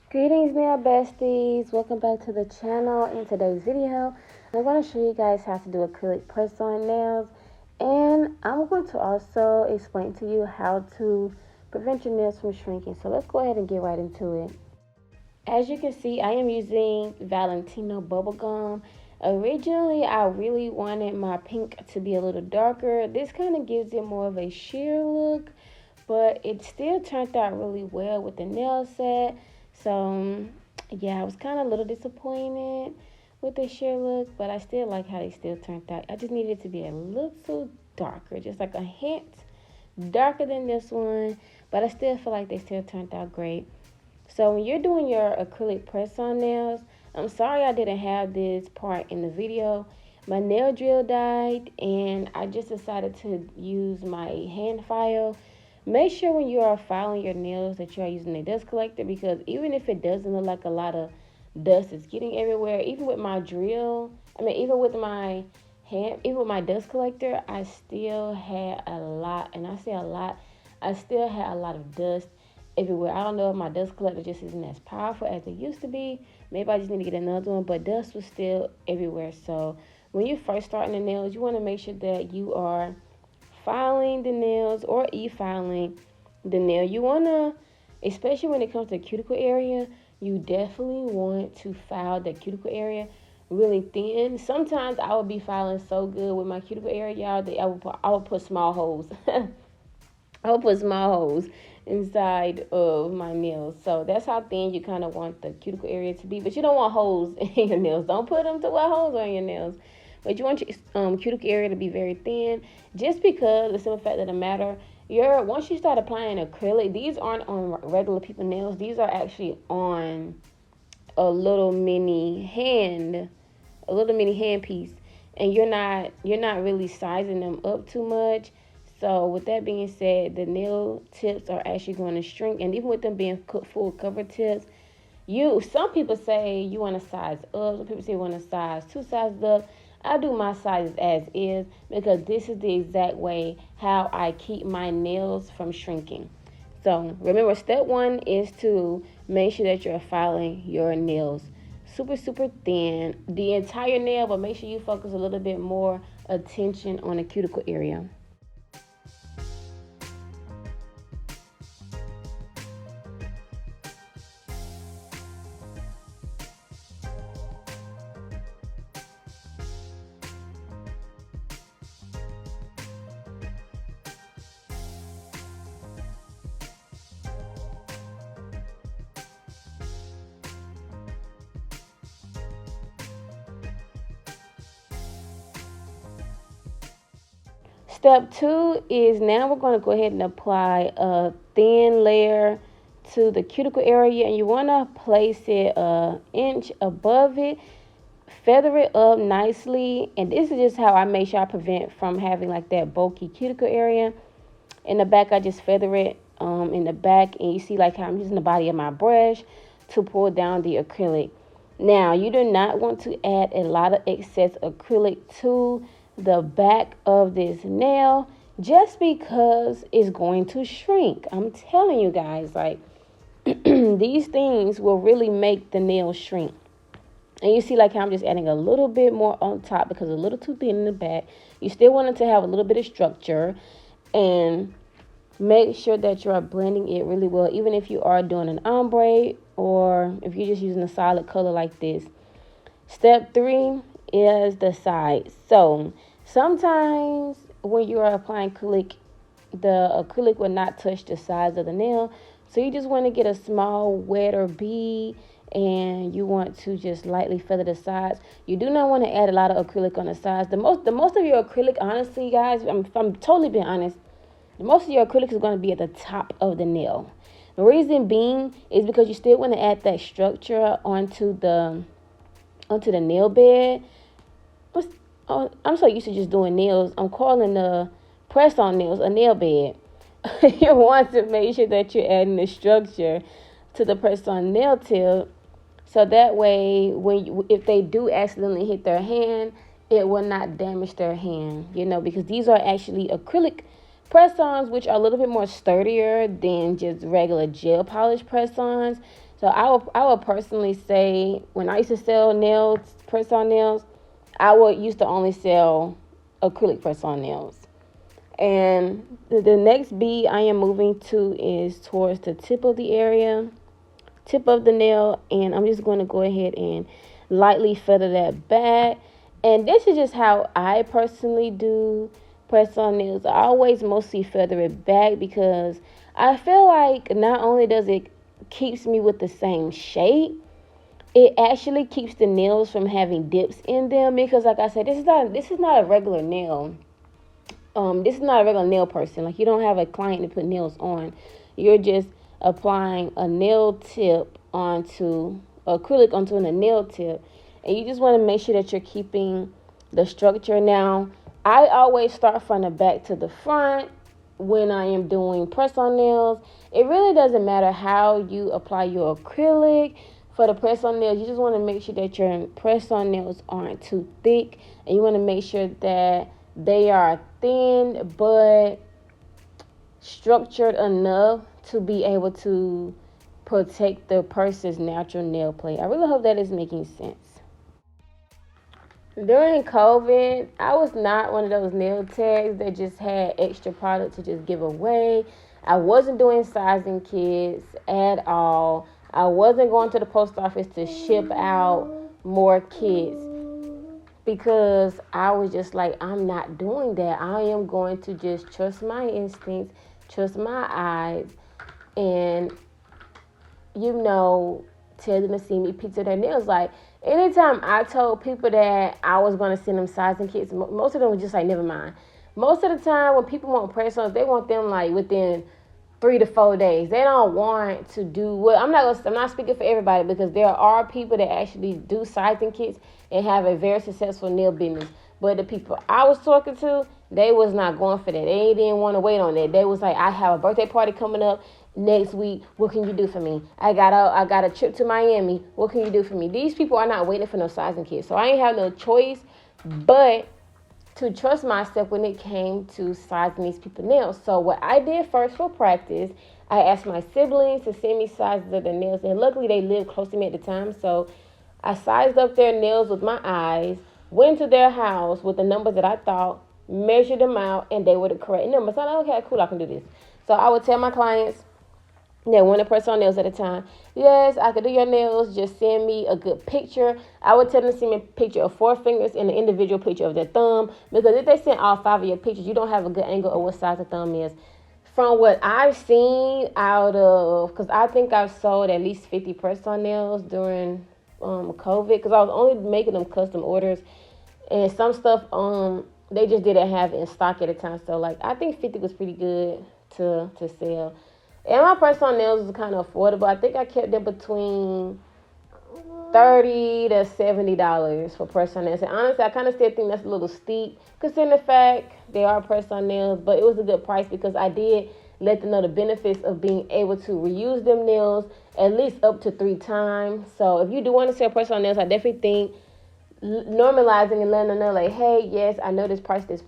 Greetings, nail besties. Welcome back to the channel. In today's video, I'm going to show you guys how to do acrylic press-on nails, and I'm going to also explain to you how to prevent your nails from shrinking. So let's go ahead and get right into it. As you can see, I am using Valentino bubblegum. Originally, I really wanted my pink to be a little darker. This kind of gives it more of a sheer look, but it still turned out really well with the nail set. So yeah, I was kind of a little disappointed with the sheer look, but I still like how they still turned out. I just needed it to be a little darker, just like a hint darker than this one, but I still feel like they still turned out great. So when you're doing your acrylic press-on nails, I'm sorry I didn't have this part in the video. My nail drill died, and I just decided to use my hand file. Make sure when you are filing your nails that you are using a dust collector, because even if it doesn't look like a lot of dust is getting everywhere, even with my drill, even with my hand, even with my dust collector, I still had a lot, and I say a lot, I still had a lot of dust everywhere. I don't know if my dust collector just isn't as powerful as it used to be. Maybe I just need to get another one, but dust was still everywhere. So when you're first starting the nails, you want to make sure that you are filing the nails or e-filing the nail. You want to, especially when it comes to the cuticle area, you definitely want to file the cuticle area really thin. Sometimes I would be filing so good with my cuticle area, y'all, that I would put small holes. I would put small holes inside of my nails. So that's how thin you kind of want the cuticle area to be. But you don't want holes in your nails. Don't put them to where holes are in your nails. But you want your cuticle area to be very thin, just because the simple fact of the matter, once you start applying acrylic, these aren't on regular people nails. These are actually on a little mini hand piece, and you're not really sizing them up too much. So with that being said, the nail tips are actually going to shrink, and even with them being full cover tips, some people say you want to size up. Some people say you want to size 2 sizes up. I do my sizes as is, because this is the exact way how I keep my nails from shrinking. So remember, step 1 is to make sure that you're filing your nails super thin, the entire nail, but make sure you focus a little bit more attention on the cuticle area. Step 2 is, now we're going to go ahead and apply a thin layer to the cuticle area, and you want to place it an inch above it. Feather it up nicely, and this is just how I make sure I prevent from having like that bulky cuticle area. In the back, I just feather it in the back, and you see like how I'm using the body of my brush to pull down the acrylic. Now, you do not want to add a lot of excess acrylic to the back of this nail, just because it's going to shrink. I'm telling you guys, like, these things will really make the nail shrink. And you see like how I'm just adding a little bit more on top, because it's a little too thin in the back. You still want it to have a little bit of structure, and make sure that you are blending it really well, even if you are doing an ombre or if you're just using a solid color like this. Step 3 is the sides. So sometimes when you are applying acrylic, the acrylic will not touch the sides of the nail. So you just want to get a small wet or bead, and you want to just lightly feather the sides. You do not want to add a lot of acrylic on the sides. The most of your acrylic, honestly, guys, if I'm totally being honest, the most of your acrylic is going to be at the top of the nail. The reason being is because you still want to add that structure onto the nail bed. I'm so used to just doing nails. I'm calling the press-on nails a nail bed. You want to make sure that you're adding the structure to the press-on nail tip, so that way if they do accidentally hit their hand, it will not damage their hand, because these are actually acrylic press-ons, which are a little bit more sturdier than just regular gel polish press-ons. So I would personally say, when I used to sell nails, press-on nails, I would used to only sell acrylic press-on nails. And the next bead I am moving to is towards the tip of the nail, and I'm just going to go ahead and lightly feather that back. And this is just how I personally do press on nails. I always mostly feather it back because I feel like not only does it keeps me with the same shape, it actually keeps the nails from having dips in them, because like I said, this is not a regular nail. This is not a regular nail person. Like, you don't have a client to put nails on. You're just applying a nail tip onto acrylic onto a nail tip, and you just want to make sure that you're keeping the structure. Now, I always start from the back to the front when I am doing press-on nails. It really doesn't matter how you apply your acrylic. For the press-on nails, you just want to make sure that your press-on nails aren't too thick, and you want to make sure that they are thin but structured enough to be able to protect the person's natural nail plate. I really hope that is making sense. During COVID, I was not one of those nail techs that just had extra product to just give away. I wasn't doing sizing kits at all. I wasn't going to the post office to ship out more kits, because I was just like, I'm not doing that. I am going to just trust my instincts, trust my eyes, and, tell them to see me picture their nails. Like, anytime I told people that I was going to send them sizing kits, most of them were just like, never mind. Most of the time when people want press-ons, they want them like within 3 to 4 days. They don't want to do what I'm not speaking for everybody, because there are people that actually do sizing kits and have a very successful nail business. But the people I was talking to, they was not going for that. They didn't want to wait on that. They was like, I have a birthday party coming up next week. What can you do for me? I got a trip to Miami. What can you do for me? These people are not waiting for no sizing kits. So I ain't have no choice but to trust myself when it came to sizing these people's nails. So what I did first for practice, I asked my siblings to send me sizes of their nails, and luckily they lived close to me at the time. So I sized up their nails with my eyes, went to their house with the numbers that I thought, measured them out, and they were the correct numbers. So I'm like, okay, cool, I can do this. So I would tell my clients that want to press on nails at a time, yes, I could do your nails, just send me a good picture. I would tell them to send me a picture of 4 fingers and an individual picture of their thumb, because if they send all 5 of your pictures, you don't have a good angle of what size the thumb is. From what I've seen because I think I've sold at least 50 press-on nails during COVID, because I was only making them custom orders, and some stuff they just didn't have in stock at the time. So like, I think 50 was pretty good to sell. And my press-on nails was kind of affordable. I think I kept them between $30 to $70 for press-on nails. And honestly, I kind of still think that's a little steep, considering the fact they are press-on nails. But it was a good price, because I did let them know the benefits of being able to reuse them nails at least up to 3 times. So if you do want to sell press-on nails, I definitely think normalizing and letting them know, like, hey, yes, I know this price, but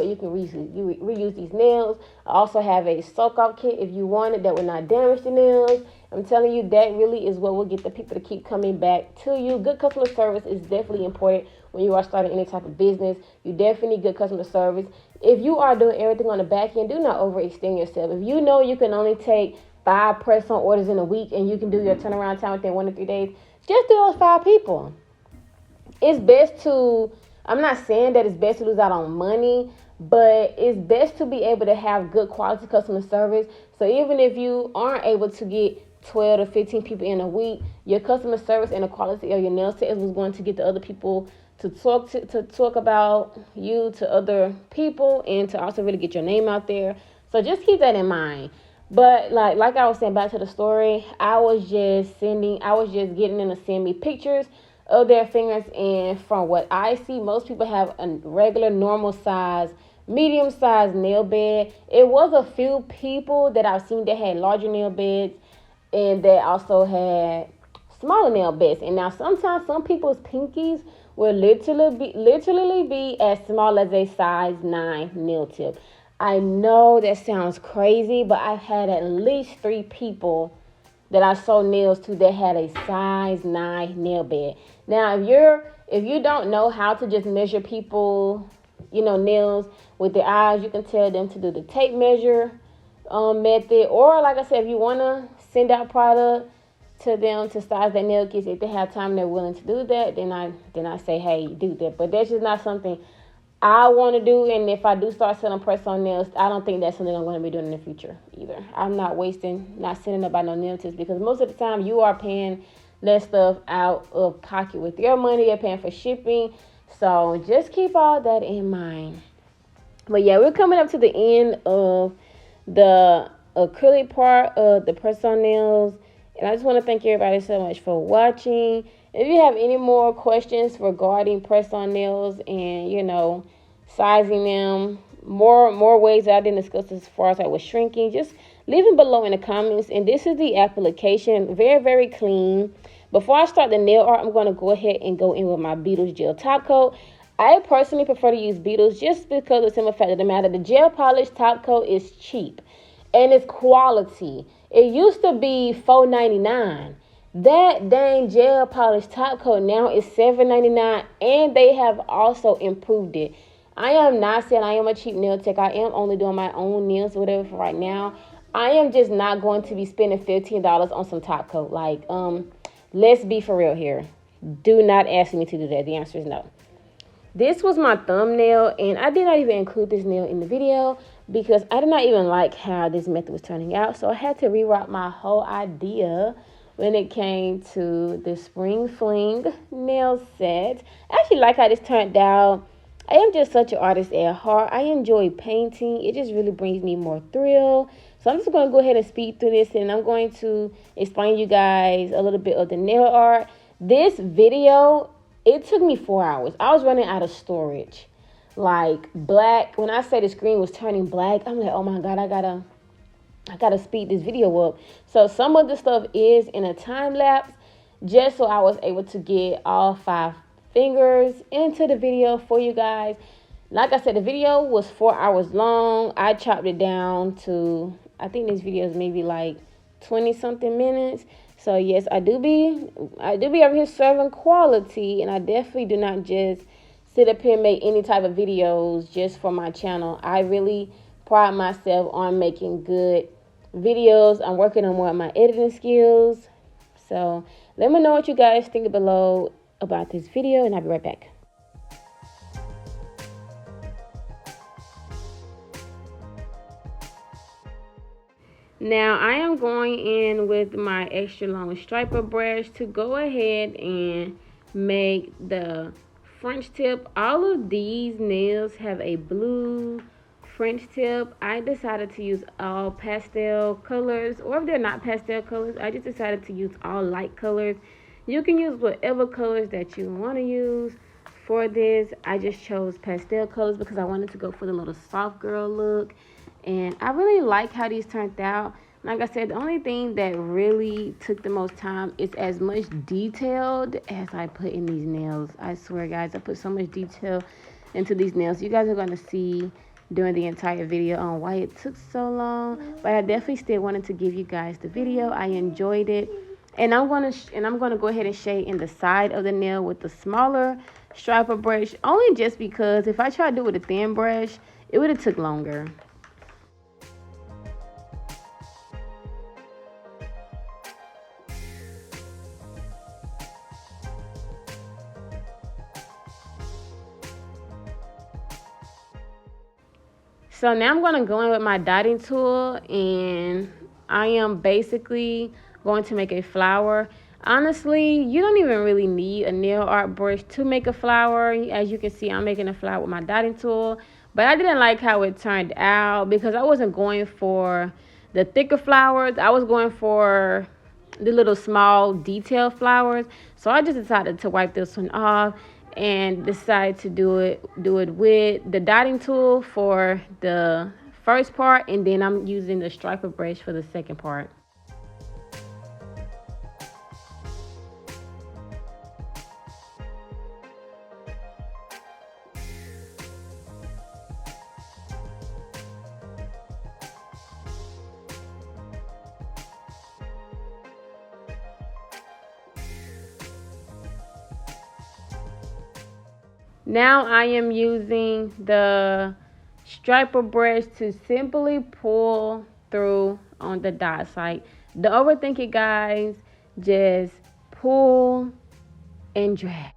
you can reuse these nails. I also have a soak-off kit if you want it that will not damage the nails. I'm telling you, that really is what will get the people to keep coming back to you. Good customer service is definitely important when you are starting any type of business. You definitely need good customer service. If you are doing everything on the back end, do not overextend yourself. If you know you can only take 5 press-on orders in a week and you can do your turnaround time within 1 to 3 days, just do those 5 people. It's best to, I'm not saying that it's best to lose out on money, but it's best to be able to have good quality customer service. So even if you aren't able to get 12 to 15 people in a week, your customer service and the quality of your nail sets was going to get the other people to talk about you to other people, and to also really get your name out there. So just keep that in mind. But like I was saying, back to the story, I was just getting them to send me pictures of their fingers, and from what I see, most people have a regular, normal size, medium size nail bed. It was a few people that I've seen that had larger nail beds, and that also had smaller nail beds. And now sometimes some people's pinkies will literally be as small as a size 9 nail tip. I know that sounds crazy, but I've had at least 3 people that I sold nails to that had a size 9 nail bed. Now, if you don't know how to just measure people, nails with their eyes, you can tell them to do the tape measure method, or like I said, if you want to send out product to them to size their nail kits, if they have time, they're willing to do that, then I say, hey, do that. But that's just not something I want to do. And if I do start selling press-on nails, I don't think that's something I'm going to be doing in the future either. I'm not sending up by no nail tips, because most of the time you are paying that stuff out of pocket with your money. You're paying for shipping. So just keep all that in mind. But yeah, we're coming up to the end of the acrylic part of the press-on nails. And I just want to thank everybody so much for watching. If you have any more questions regarding press-on nails and, sizing them, more ways that I didn't discuss as far as I was shrinking, just leave them below in the comments. And this is the application. Very, very clean. Before I start the nail art, I'm going to go ahead and go in with my Beetles Gel Top Coat. I personally prefer to use Beetles just because of the simple fact of the matter. The gel polish top coat is cheap and it's quality. It used to be $4.99. That dang gel polish top coat now is $7.99, and they have also improved it. I am not saying I am a cheap nail tech. I am only doing my own nails or whatever for right now. I am just not going to be spending $15 on some top coat. Like, let's be for real here. Do not ask me to do that. The answer is no. This was my thumbnail, and I did not even include this nail in the video because I did not even like how this method was turning out. So I had to rewrite my whole idea when it came to the Spring Fling nail set. I actually like how this turned out. I am just such an artist at heart. I enjoy painting. It just really brings me more thrill. So I'm just going to go ahead and speed through this, and I'm going to explain you guys a little bit of the nail art. This video, it took me 4 hours. I was running out of storage. Like black, when I say the screen was turning black, I'm like, oh my God, I gotta speed this video up. So some of the stuff is in a time lapse, just so I was able to get all 5 fingers into the video for you guys. Like I said, the video was 4 hours long. I chopped it down to, I think this video is maybe like 20 something minutes. So yes, I do be over here serving quality, and I definitely do not just sit up here and make any type of videos just for my channel. I really pride myself on making good videos. I'm working on more of my editing skills. So let me know what you guys think below about this video, and I'll be right back. Now I am going in with my extra long striper brush to go ahead and make the French tip. All of these nails have a blue French tip. I decided to use all pastel colors, or if they're not pastel colors, I just decided to use all light colors. You can use whatever colors that you want to use for this. I just chose pastel colors because I wanted to go for the little soft girl look. And I really like how these turned out. Like I said, the only thing that really took the most time is as much detailed as I put in these nails. I swear, guys, I put so much detail into these nails. You guys are going to see during the entire video on why it took so long. But I definitely still wanted to give you guys the video. I enjoyed it. And I'm going to go ahead and shade in the side of the nail with the smaller striper brush. Only just because if I tried to do it with a thin brush, it would have took longer. So now I'm going to go in with my dotting tool, and I am basically going to make a flower. Honestly, you don't even really need a nail art brush to make a flower. As you can see, I'm making a flower with my dotting tool. But I didn't like how it turned out because I wasn't going for the thicker flowers. I was going for the little small detail flowers. So I just decided to wipe this one off and decide to do it with the dotting tool for the first part, and then I'm using the striper brush for the second part. Now I am using the striper brush to simply pull through on the dots. Like, don't overthink it, guys. Just pull and drag.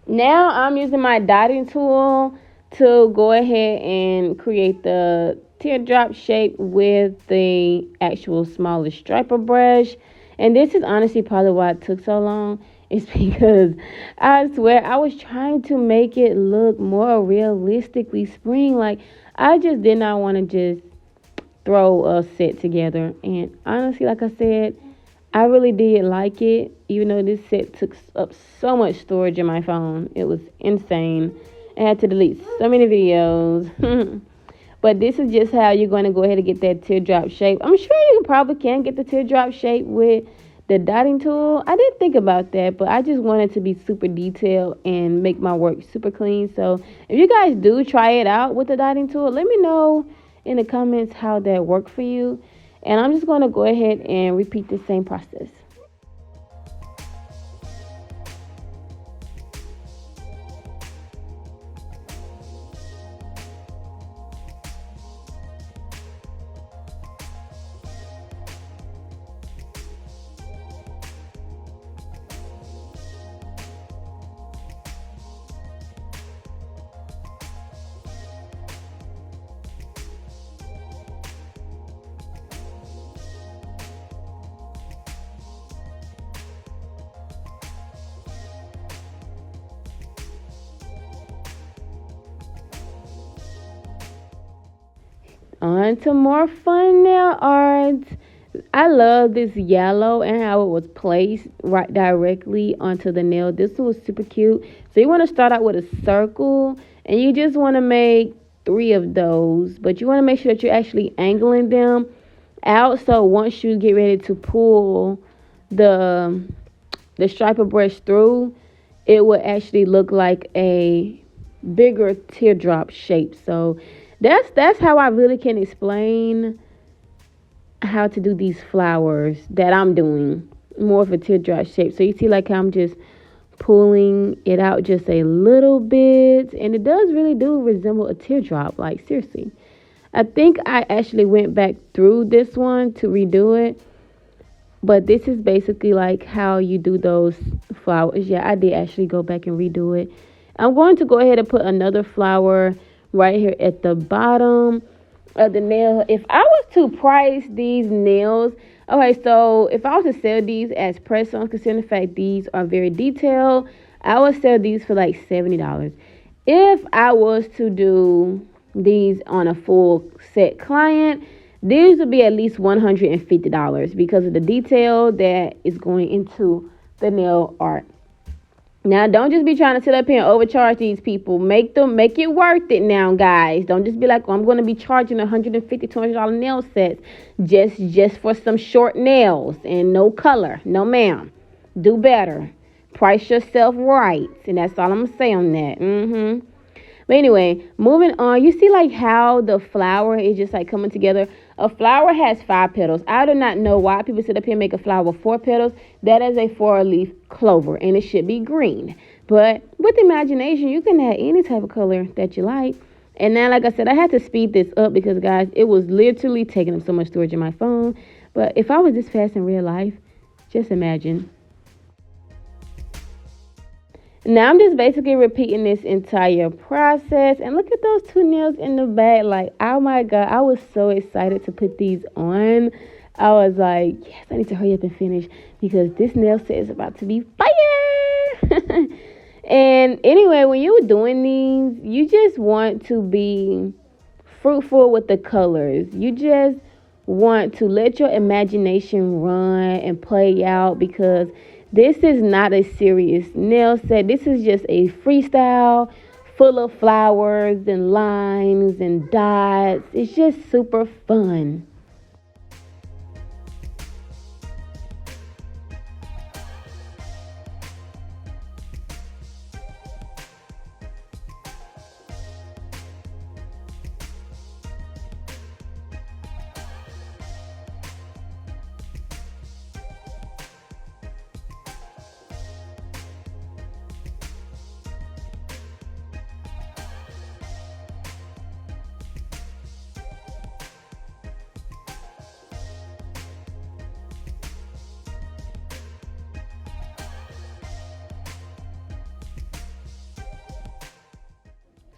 Now I'm using my dotting tool to go ahead and create the teardrop shape with the actual smaller striper brush. And this is honestly probably why it took so long. It's because I swear I was trying to make it look more realistically spring. Like, I just did not want to just throw a set together. And honestly, like I said, I really did like it, even though this set took up so much storage in my phone. It was insane. I had to delete so many videos. But this is just how you're going to go ahead and get that teardrop shape. I'm sure you probably can get the teardrop shape with the dotting tool. I did think about that, but I just wanted to be super detailed and make my work super clean. So if you guys do try it out with the dotting tool, let me know in the comments how that worked for you. And I'm just going to go ahead and repeat the same process. On to more fun nail art. I love this yellow and how it was placed right directly onto the nail. This one was super cute. So you want to start out with a circle, and you just want to make 3 of those. But you want to make sure that you're actually angling them out. So once you get ready to pull the striper brush through, it will actually look like a bigger teardrop shape. So that's how I really can explain how to do these flowers that I'm doing, more of a teardrop shape. So you see like how I'm just pulling it out just a little bit, and it does really do resemble a teardrop. Like, seriously, I think I actually went back through this one to redo it, but this is basically like how you do those flowers. Yeah, I did actually go back and redo it. I'm going to go ahead and put another flower right here at the bottom of the nail. If I was to price these nails, okay, so if I was to sell these as press-ons, considering the fact these are very detailed, I would sell these for like $70. If I was to do these on a full set client, these would be at least $150 because of the detail that is going into the nail art. Now, don't just be trying to sit up here and overcharge these people. Make it worth it now, guys. Don't just be like, oh, I'm going to be charging $150, $200 nail sets just for some short nails and no color. No, ma'am. Do better. Price yourself right. And that's all I'm going to say on that. But anyway, moving on, you see like how the flower is just like coming together. A flower has 5 petals. I do not know why people sit up here and make a flower with 4 petals. That is a 4-leaf clover, and it should be green. But with imagination, you can add any type of color that you like. And now, like I said, I had to speed this up because, guys, it was literally taking up so much storage in my phone. But if I was this fast in real life, just imagine. Now I'm just basically repeating this entire process. And look at those 2 nails in the back. Like, oh my God, I was so excited to put these on. I was like, yes, I need to hurry up and finish because this nail set is about to be fire. And anyway, when you're doing these, you just want to be fruitful with the colors. You just want to let your imagination run and play out, because this is not a serious nail set. This is just a freestyle full of flowers and lines and dots. It's just super fun.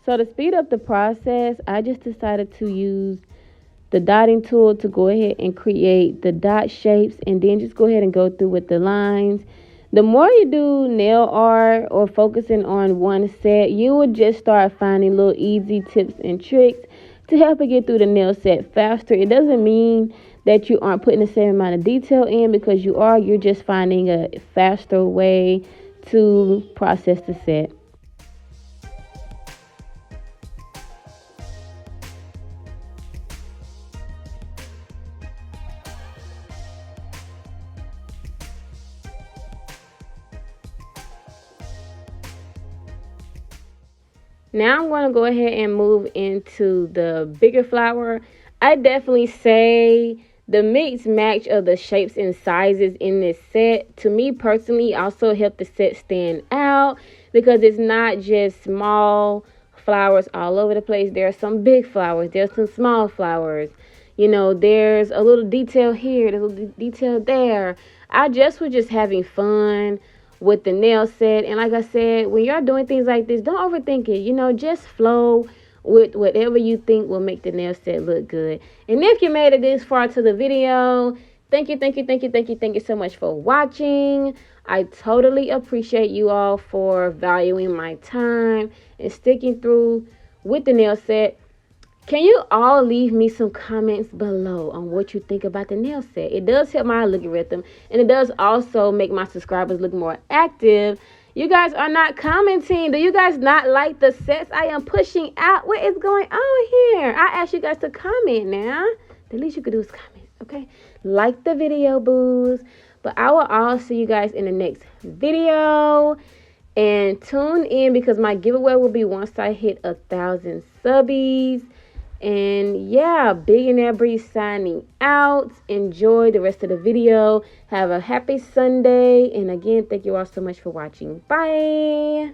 So to speed up the process, I just decided to use the dotting tool to go ahead and create the dot shapes, and then just go ahead and go through with the lines. The more you do nail art or focusing on one set, you will just start finding little easy tips and tricks to help you get through the nail set faster. It doesn't mean that you aren't putting the same amount of detail in, because you are. You're just finding a faster way to process the set. Now I'm going to go ahead and move into the bigger flower. I definitely say the mix match of the shapes and sizes in this set, to me personally, also help the set stand out, because it's not just small flowers all over the place. There are some big flowers. There's some small flowers. You know, there's a little detail here. There's a little detail there. I just was just having fun with the nail set. And like I said, when you're doing things like this, don't overthink it. You know, just flow with whatever you think will make the nail set look good. And if you made it this far to the video, thank you so much for watching. I totally appreciate you all for valuing my time and sticking through with the nail set. Can you all leave me some comments below on what you think about the nail set? It does help my algorithm, and it does also make my subscribers look more active. You guys are not commenting. Do you guys not like the sets I am pushing out? What is going on here? I asked you guys to comment now. The least you could do is comment, okay? Like the video, boos. But I will all see you guys in the next video. And tune in, because my giveaway will be once I hit 1,000 subbies. And yeah, Billionaire Bree signing out. Enjoy the rest of the video. Have a happy Sunday. And again, thank you all so much for watching. Bye.